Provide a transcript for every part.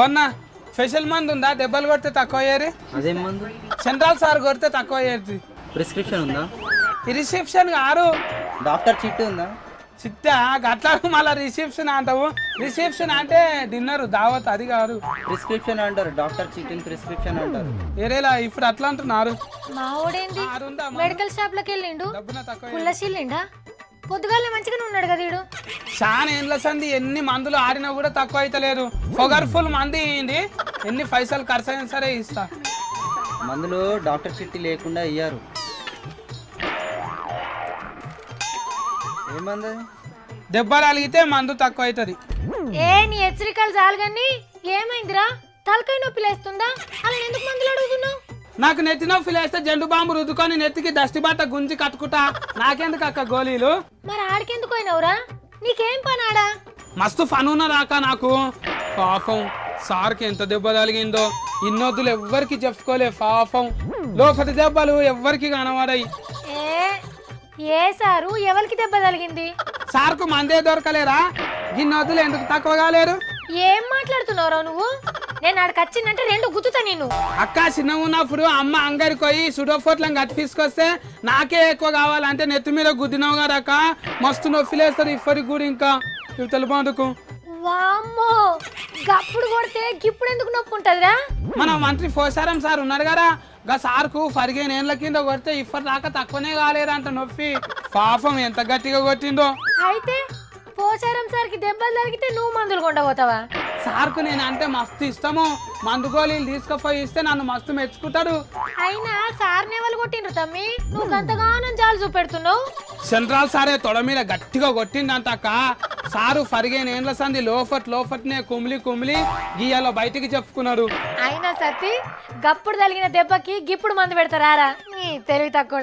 ఓన్నా special మందు ఉందా? దెబ్బలు కొడితే తక్కువ అయ్యేది. అదేం మందు? సెంట్రల్ సార్ కొడితే తక్కువ అయ్యేది. ప్రిస్క్రిప్షన్ ఉందా? రిసెప్షన్ గారు డాక్టర్ చిట్టి ఉందా? చిట్టా అట్లా మళ్ళీ రిసెప్షన్ అంటావు. రిసెప్షన్ అంటే డిన్నర్ దావత్, అది కాదు. ప్రిస్క్రిప్షన్ అంటారు, డాక్టర్ చిట్టిని ప్రిస్క్రిప్షన్ అంటారు. ఏరేలా ఇప్పుడు అట్లా అంటున్నారు. మావోడేంది మెడికల్ షాప్ లోకి వెళ్ళిండు, పుల్లసిల్లిండా? పొద్దుగాలే మంచిగానే ఉన్నాడు కదా వీడు. చాలా ఏండ్ల సంది ఎన్ని మందులు ఆడినా కూడా తక్కువ అయితే లేదు. పొగర్ఫుల్ మంది అయింది, ఎన్ని పైసలు ఖర్చు అయినా సరే ఇస్తా. మందులు డాక్టర్ చిట్టి లేకుండా ఇయ్యారు. ఏమంది? దెబ్బలు అలిగితే మందు తక్కువ అవుతుంది. ఏ నీ హెచ్చరికలు చాలు కానీ ఏమైందిరా? తలకాయ నొప్పి లేస్తుందా? అలా ఎందుకు మందులు అడుగుతున్నావు? నాకు నెత్తి నొప్పి లేస్తే జెండు బాంబు రుద్దుకొని నెత్తికి దష్టి బట్ట గుంజి కట్టుకుంటా. నాకెందుకు అక్క గోళీలు? మరి ఆడికెందుకు పోయినవురా? నీకేం పని ఆడా? మస్తు ఫన్ ఉన్నదాక నాకు. పాపం సార్కి ఎంత దెబ్బ తగిలిందో ఇన్నొద్దులు ఎవ్వరికి చెప్పుకోలే. పాపం లోపటి దెబ్బలు ఎవ్వరికి కనబడాయి. ఏ సారు ఎవరికి దెబ్బ తగిలింది? సార్కు మందే దొరకలేరా? ఇన్నొద్దులు ఎందుకు తక్కువ కాలేరు? ఏం మాట్లాడుతున్నావురా నువ్వు? నేను ఆడికి వచ్చిందంటే రెండు గుద్దుతా నేను. అక్క చిన్నగా ఉన్నప్పుడు అమ్మ అంగడికి పోయి సుడోఫోట్లను కట్టి తీసుకొస్తే నాకే ఎక్కువ కావాలంటే నెత్తి మీద గుద్దినావు కదా అక్క. మస్తు నొప్పి లేస్తారు ఇప్పటికి కూడా. ఇంకా తెలుపుకు వామ్మో, గప్పుడు కొడితే గిప్పుడు ఎందుకు నొప్పి ఉంటదిరా? మన మంత్రి పోసారం సార్ ఉన్నారు కదా, గా సార్కు 15 ఏళ్ళ కింద కొడితే ఇప్పటి దాకా తక్కువనే కాలేదంట నొప్పి. పాపం ఎంత గట్టిగా కొట్టిందో. అయితే పోచారం సార్కి దెబ్బలు తగిలితే నువ్వు మందులు కొండపోతావా? సార్కు నేను అంటే మస్తు ఇష్టము. మందు గోళీలు తీసుకుపోయి ఇస్తే నన్ను మస్తు మెచ్చుకుంటాడు. అయినా సార్ని ఎవరు కొట్టిండ్రు తమ్మి? నువ్వు అంతగానం జాలు చూపెడుతున్నావు. సెంట్రల్ సారే తొడ మీద గట్టిగా కొట్టిందంట అక్క. సారు 15 ఏళ్ళ సంది లోఫట్నే కుమిలి గీయాలో బయటికి చెప్పుకున్నాడు. అయినా సత్తి గప్పుడు తగిలిన దెబ్బకి గిప్పుడు మందు పెడతారా? నీ తెలివి తక్కువ.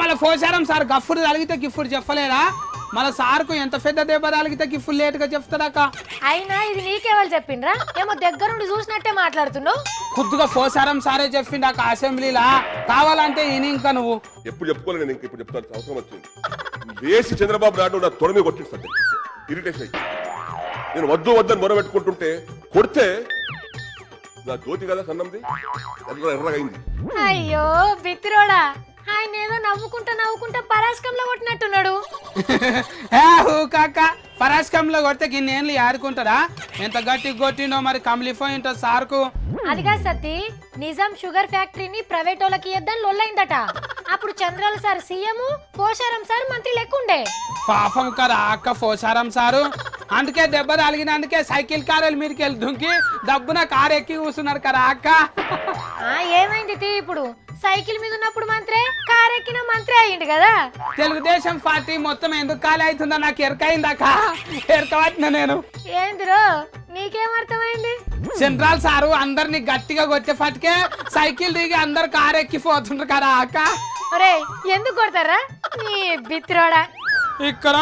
మళ్ళీ పోసారం సార్ గఫ్ఫుడు తగిలితే గిఫ్ఫుడు చెప్పలేరా? మళ్ళీ సార్కు ఎంత పెద్ద దెబ్బ తగిలితే గిఫ్ఫుడు లేటుగా చెప్తాడక్క. అయినా ఇది నీకెవరు చెప్పిండ్రా? ఏమో దగ్గరుండి చూసినట్టే మాట్లాడుతున్నావు. కొద్దిగా పోసారం సారే చెప్పిండాక అసెంబ్లీలా. కావాలంటే ఈయన ఇంకా నువ్వు ఎప్పుడు చెప్పుకోలేదు. నేను ఇప్పుడు చెప్తాను, అవసరం వచ్చింది. వేసి చంద్రబాబు నాయుడు నా తొడ మీద కొట్టింది. ఇరిటేషన్ అయ్యి నేను వద్దని మొరబెట్టుకుంటుంటే కొడితే నా జ్యోతి కదా సన్నంది ఎర్రగైంది. అయ్యో బిత్తిరోడా, ఆయన ఏదో నవ్వుకుంటా పరాస్కంలో కొట్టినట్టున్నాడు. కాక పరాస్కంలో కొడితే గిన్నేళ్ళు ఆడుకుంటారా? ఎంత గట్టిగా కొట్టిండో మరి కమిలిపోయి ఉంటుంది సార్కు. అదిగా సత్తి, నిజాం షుగర్ ఫ్యాక్టరీని ప్రైవేట్ వాళ్ళకి ఇద్దని లొల్లైందట. అప్పుడు చంద్రాల సార్ సీఎం, పోచారం సార్ మంత్రి లెక్కుండే. పాపం కదా అక్క పోచారం సారు. అందుకే దెబ్బ తగిలినందుకే సైకిల్ కారులు మీదకి వెళ్ళి దుంకి డబ్బున కారు ఎక్కి కూర్చున్నారు కదా అక్క. ఏమైంది తీ? ఇప్పుడు సైకిల్ మీద ఉన్నప్పుడు మంత్రే, కారు ఎక్కిన మంత్రి అయ్యిండు కదా. తెలుగుదేశం పార్టీ మొత్తం ఎందుకు ఖాళీ అవుతుందో నాకు ఎరకైందాక. ఎరకబట్టిన నేను. ఏందిరో నీకేమర్థమైంది? సెంట్రల్ సారు అందరినీ గట్టిగా కొట్టేపటికే సైకిల్ దిగి అందరు కారు ఎక్కిపోతుండ్రు కదా అక్క. ఒరే ఎందుకు కొడతారా నీ బిత్తిరోడా? ఇక్కడ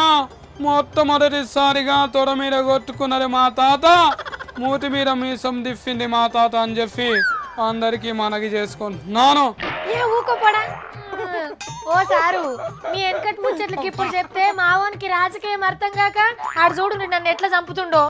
మొట్టమొదటిసారిగా తొడ మీద కొట్టుకున్నది మా తాత, మూతి మీద మీసం దిప్పింది మా తాత అని చెప్పి అందరికి మనకి చేసుకుంటున్నాను. ఏ ఊకోపడా? ఓ సారు, మీ వెనకటి ముచ్చట్లకి ఇప్పుడు చెప్తే మావోనికి రాజకీయం అర్థం కాక ఆడు చూడు నన్ను ఎట్లా చంపుతుండో.